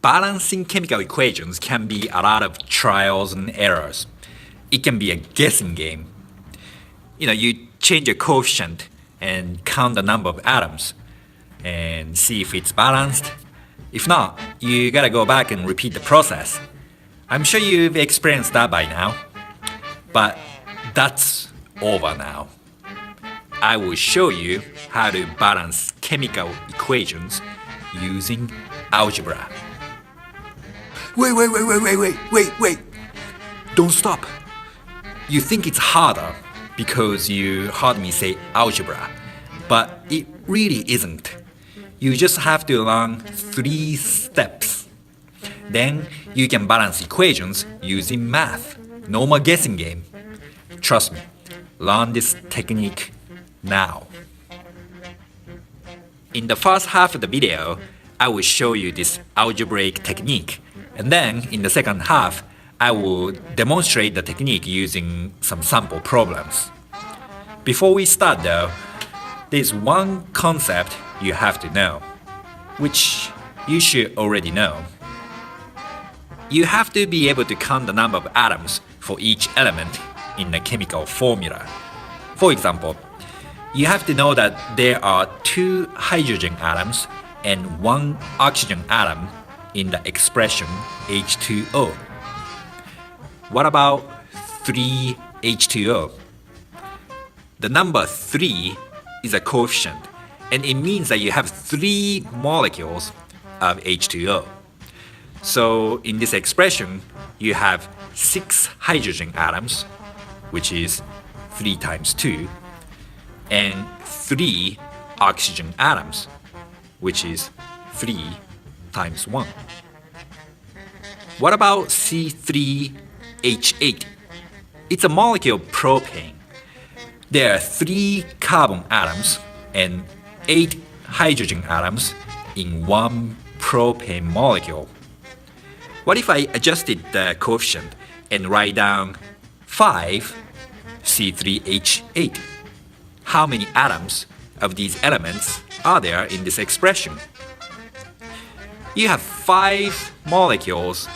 Balancing chemical equations can be a lot of trials and errors. It can be a guessing game. You change a coefficient and count the number of atoms and see if it's balanced. If not, you gotta go back and repeat the process. I'm sure you've experienced that by now. But that's over now. I will show you how to balance chemical equations using algebra. Wait. Don't stop. You think it's harder because you heard me say algebra, but it really isn't. You just have to learn 3 steps. Then you can balance equations using math. No more guessing game. Trust me, learn this technique now. In the first half of the video, I will show you this algebraic technique. And then in the second half, I will demonstrate the technique using some sample problems. Before we start though, there's one concept you have to know, which you should already know. You have to be able to count the number of atoms for each element in the chemical formula. For example, you have to know that there are 2 hydrogen atoms and 1 oxygen atom in the expression H2O. What about 3 H2O? The number 3 is a coefficient, and it means that you have 3 molecules of H2O. So in this expression, you have 6 hydrogen atoms, which is 3 times 2, and 3 oxygen atoms, which is 3 times 1. What about C3H8? It's a molecule of propane. There are 3 carbon atoms and 8 hydrogen atoms in 1 propane molecule. What if I adjusted the coefficient and write down 5 C3H8? How many atoms of these elements are there in this expression? You have 5 molecules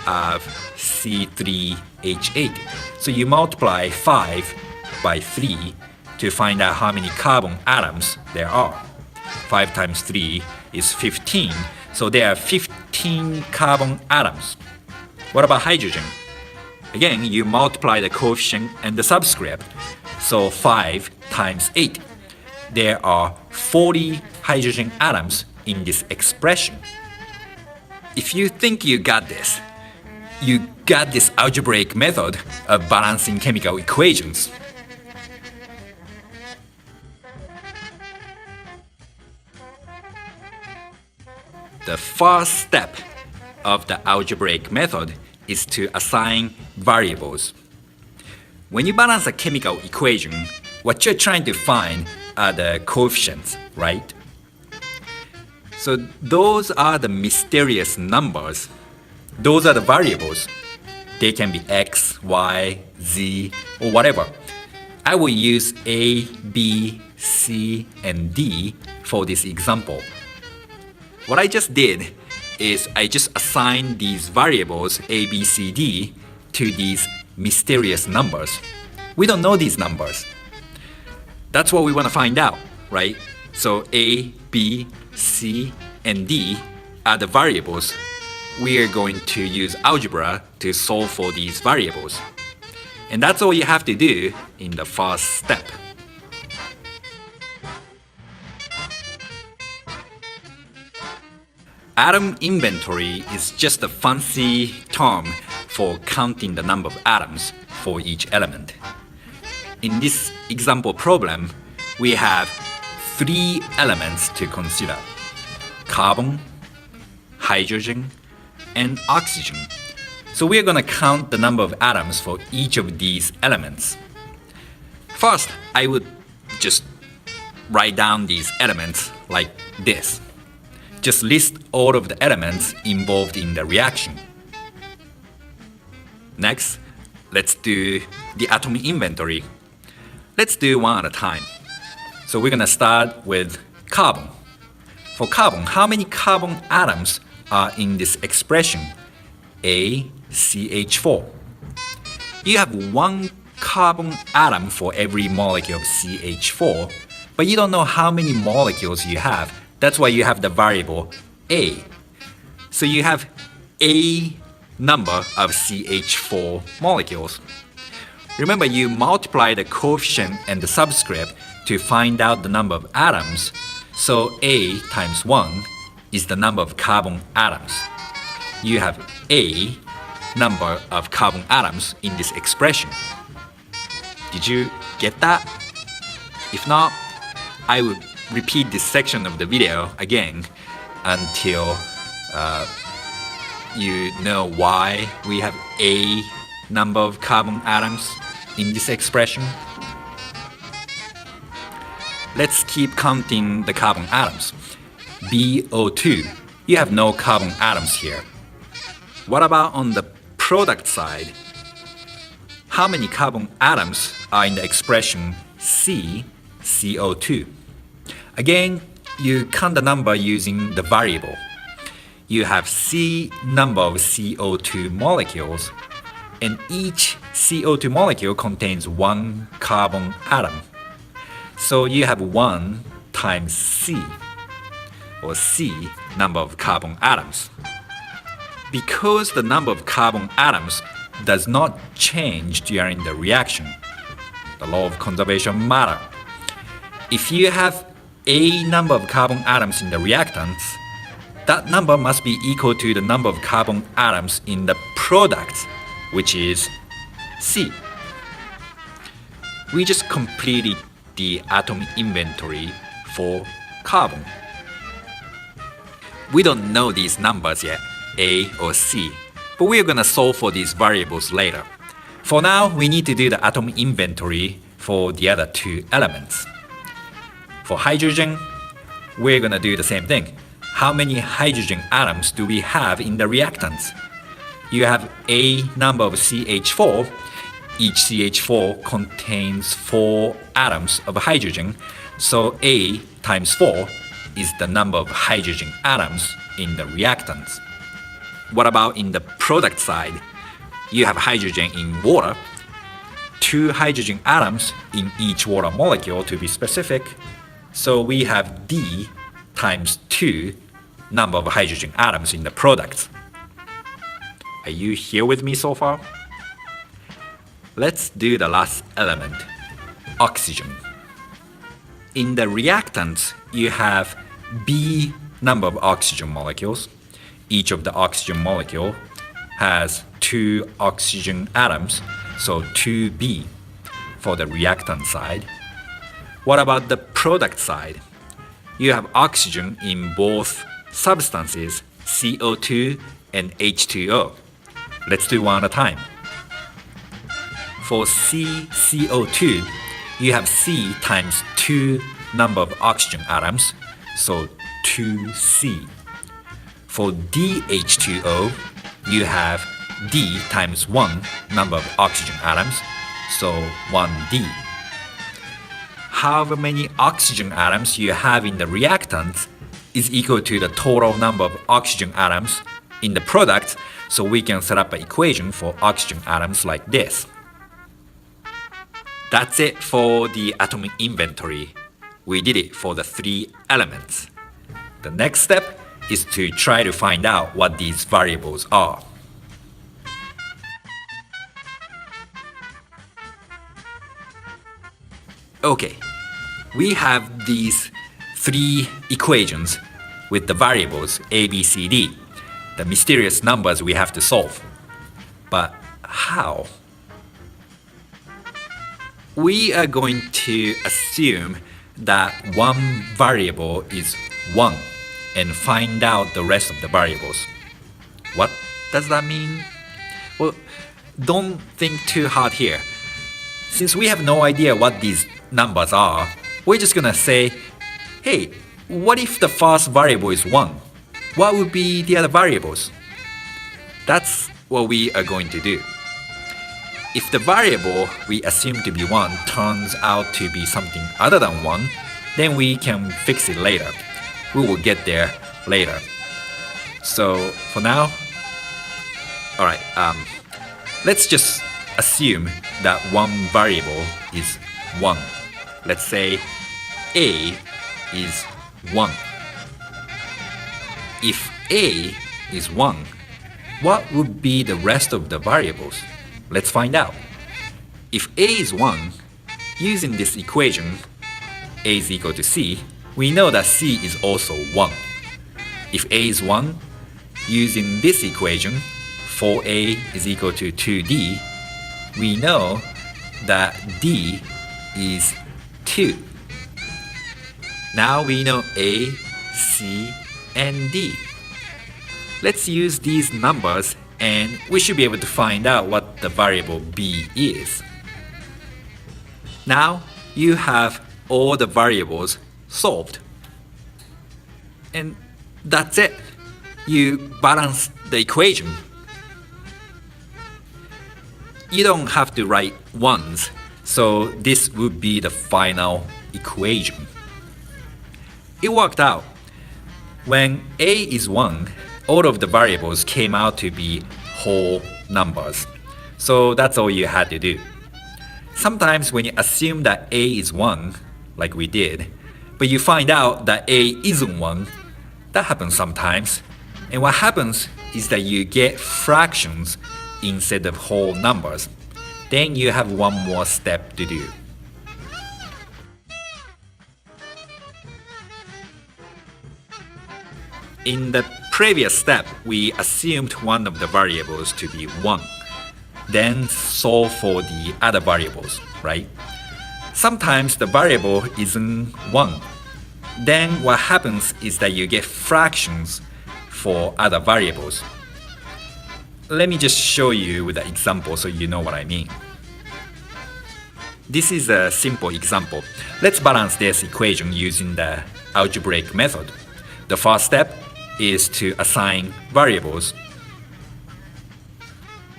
of C3H8. So you multiply 5 by 3 to find out how many carbon atoms there are. 5 times 3 is 15. So there are 15 carbon atoms. What about hydrogen? Again, you multiply the coefficient and the subscript. So 5 times 8. There are 40 hydrogen atoms in this expression. If you think you got this, you got this algebraic method of balancing chemical equations. The first step of the algebraic method is to assign variables. When you balance a chemical equation, what you're trying to find are the coefficients, right? So those are the mysterious numbers. Those are the variables. They can be X, Y, Z, or whatever. I will use A, B, C, and D for this example. What I just did is I just assigned these variables A, B, C, D to these mysterious numbers. We don't know these numbers. That's what we want to find out, right? So A, B, C, and D are the variables. We are going to use algebra to solve for these variables. And that's all you have to do in the first step. Atom inventory is just a fancy term for counting the number of atoms for each element. In this example problem, we have 3 elements to consider: carbon, hydrogen, and oxygen. So we're going to count the number of atoms for each of these elements. First, I would just write down these elements like this. Just list all of the elements involved in the reaction. Next, let's do the atomic inventory. Let's do one at a time. So we're going to start with carbon. For carbon, how many carbon atoms are in this expression ACH4. You have one carbon atom for every molecule of CH4, but you don't know how many molecules you have. That's why you have the variable A. So you have A number of CH4 molecules. Remember, you multiply the coefficient and the subscript to find out the number of atoms. So A times 1 is the number of carbon atoms. You have A number of carbon atoms in this expression. Did you get that? If not, I would repeat this section of the video again until you know why we have A number of carbon atoms in this expression. Let's keep counting the carbon atoms. BO2, you have no carbon atoms here. What about on the product side? How many carbon atoms are in the expression CCO2? Again, you count the number using the variable. You have C number of CO2 molecules, and each CO2 molecule contains one carbon atom. So you have 1 times C, or C number of carbon atoms. Because the number of carbon atoms does not change during the reaction, the law of conservation matter. If you have A number of carbon atoms in the reactants, that number must be equal to the number of carbon atoms in the product, which is C. We just completed the atom inventory for carbon. We don't know these numbers yet, A or C, but we're gonna solve for these variables later. For now, we need to do the atom inventory for the other two elements. For hydrogen, we're gonna do the same thing. How many hydrogen atoms do we have in the reactants? You have A number of CH4. Each CH4 contains 4 atoms of hydrogen, so A times 4 is the number of hydrogen atoms in the reactants. What about in the product side? You have hydrogen in water, 2 hydrogen atoms in each water molecule to be specific, so we have D times 2 number of hydrogen atoms in the product. Are you here with me so far? Let's do the last element, oxygen. In the reactants, you have B number of oxygen molecules. Each of the oxygen molecule has 2 oxygen atoms, so 2B for the reactant side. What about the product side? You have oxygen in both substances, CO2 and H2O. Let's do one at a time. For CCO2, you have C times 2 number of oxygen atoms, so 2C. For DH2O, you have D times 1 number of oxygen atoms, so 1D. However many oxygen atoms you have in the reactant is equal to the total number of oxygen atoms in the product, so we can set up an equation for oxygen atoms like this. That's it for the atomic inventory. We did it for the 3 elements. The next step is to try to find out what these variables are. Okay, we have these 3 equations with the variables A, B, C, D, the mysterious numbers we have to solve. But how? We are going to assume that one variable is 1 and find out the rest of the variables. What does that mean? Well, don't think too hard here. Since we have no idea what these numbers are, we're just gonna say, hey, what if the first variable is 1? What would be the other variables? That's what we are going to do. If the variable we assume to be 1 turns out to be something other than 1, then we can fix it later. We will get there later. So for now, alright, let's just assume that one variable is 1. Let's say A is 1. If A is 1, what would be the rest of the variables? Let's find out. If A is 1, using this equation, A is equal to C, we know that C is also 1. If A is 1, using this equation, 4A is equal to 2D, we know that D is 2. Now we know A, C, and D. Let's use these numbers and we should be able to find out what the variable B is. Now you have all the variables solved. And that's it. You balance the equation. You don't have to write ones, so this would be the final equation. It worked out. When A is 1, all of the variables came out to be whole numbers. So that's all you had to do. Sometimes when you assume that A is 1, like we did, but you find out that A isn't 1, that happens sometimes. And what happens is that you get fractions instead of whole numbers. Then you have one more step to do. In the previous step, we assumed one of the variables to be 1. Then solve for the other variables, right? Sometimes the variable isn't 1. Then what happens is that you get fractions for other variables. Let me just show you with an example so you know what I mean. This is a simple example. Let's balance this equation using the algebraic method. The first step is to assign variables.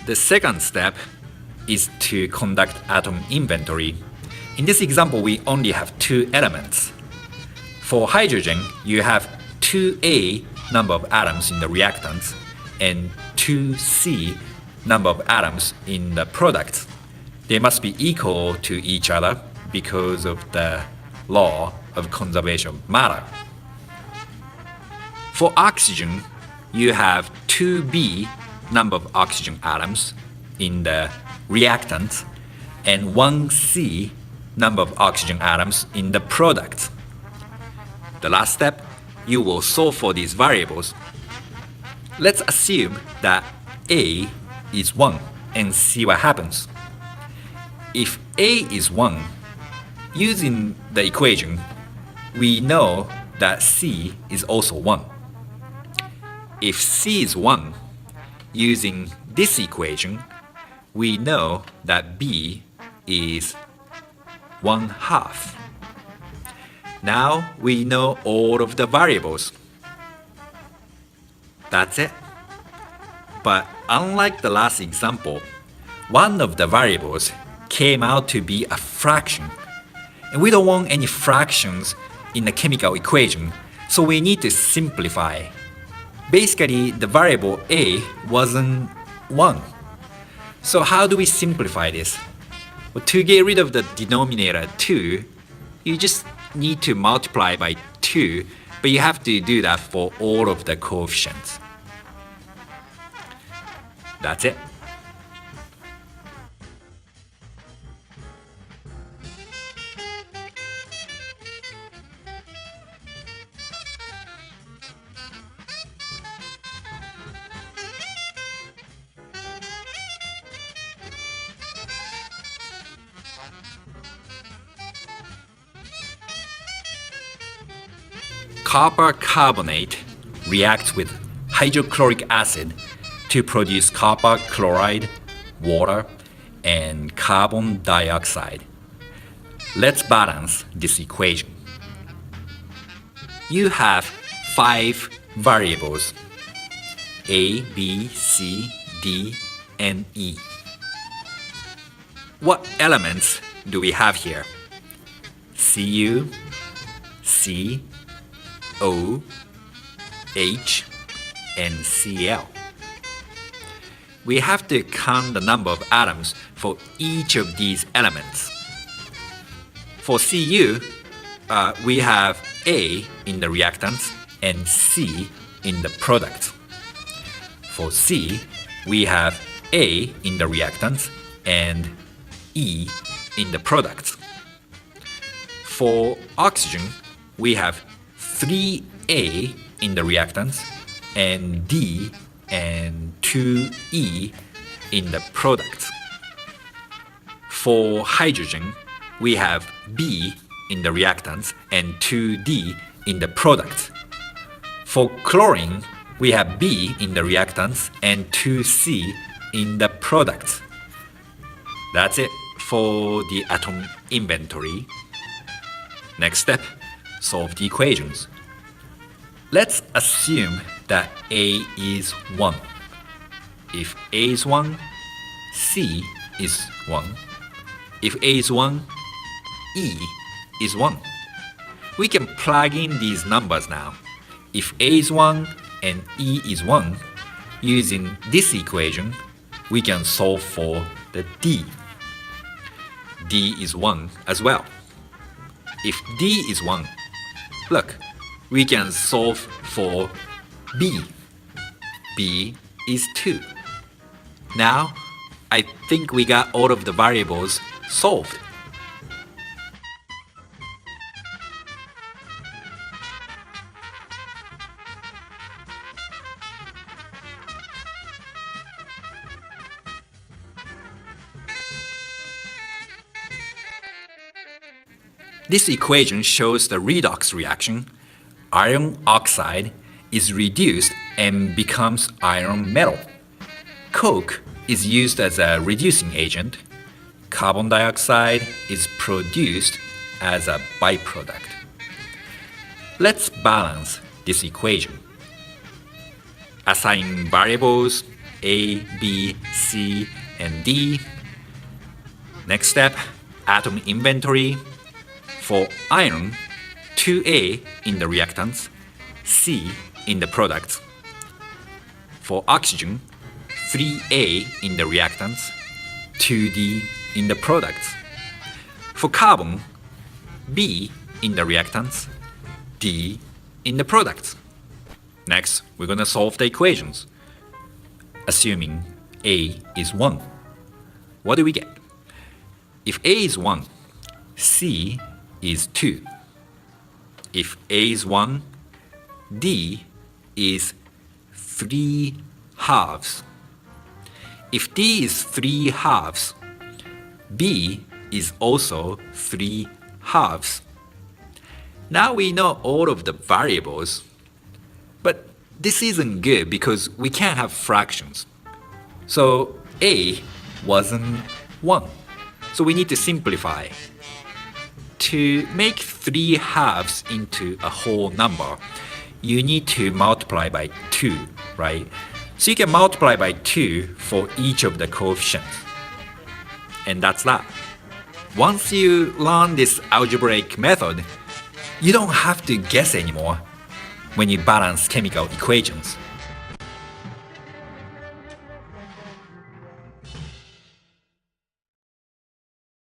The second step is to conduct atom inventory. In this example, we only have 2 elements. For hydrogen, you have 2A number of atoms in the reactants and 2C number of atoms in the product. They must be equal to each other because of the law of conservation of matter. For oxygen, you have 2B number of oxygen atoms in the reactant and 1C number of oxygen atoms in the product. The last step, you will solve for these variables. Let's assume that A is 1 and see what happens. If A is 1, using the equation, we know that C is also 1. If C is 1, using this equation, we know that B is 1/2. Now we know all of the variables. That's it. But unlike the last example, one of the variables came out to be a fraction. And we don't want any fractions in the chemical equation, so we need to simplify. Basically, the variable A wasn't 1. So how do we simplify this? Well, to get rid of the denominator 2, you just need to multiply by 2, but you have to do that for all of the coefficients. That's it. Copper carbonate reacts with hydrochloric acid to produce copper chloride, water, and carbon dioxide. Let's balance this equation. You have 5 variables: A, B, C, D, and E. What elements do we have here? Cu, C, O, H, NCl. We have to count the number of atoms for each of these elements. For Cu, we have A in the reactants and C in the product. For C, we have A in the reactants and E in the product. For oxygen, we have 3A in the reactants and D and 2E in the product. For hydrogen, we have B in the reactants and 2D in the product. For chlorine, we have B in the reactants and 2C in the product. That's it for the atom inventory. Next step, solve the equations. Let's assume that A is 1. If A is 1, C is 1. If A is 1, E is 1. We can plug in these numbers now. If A is 1 and E is 1, using this equation, we can solve for the D. D is 1 as well. If D is 1, look, we can solve for B. B is 2. Now, I think we got all of the variables solved. This equation shows the redox reaction. Iron oxide is reduced and becomes iron metal. Coke is used as a reducing agent. Carbon dioxide is produced as a byproduct. Let's balance this equation. Assign variables A, B, C, and D. Next step, atom inventory. For iron, 2A in the reactants, C in the products. For oxygen, 3A in the reactants, 2D in the products. For carbon, B in the reactants, D in the products. Next, we're going to solve the equations. Assuming A is 1. What do we get? If A is 1, C is 2. If A is 1, D is 3 halves. If D is 3 halves, B is also 3 halves. Now we know all of the variables, but this isn't good because we can't have fractions. So A wasn't 1. So we need to simplify. To make 3 halves into a whole number, you need to multiply by 2, right? So you can multiply by 2 for each of the coefficients. And that's that. Once you learn this algebraic method, you don't have to guess anymore when you balance chemical equations.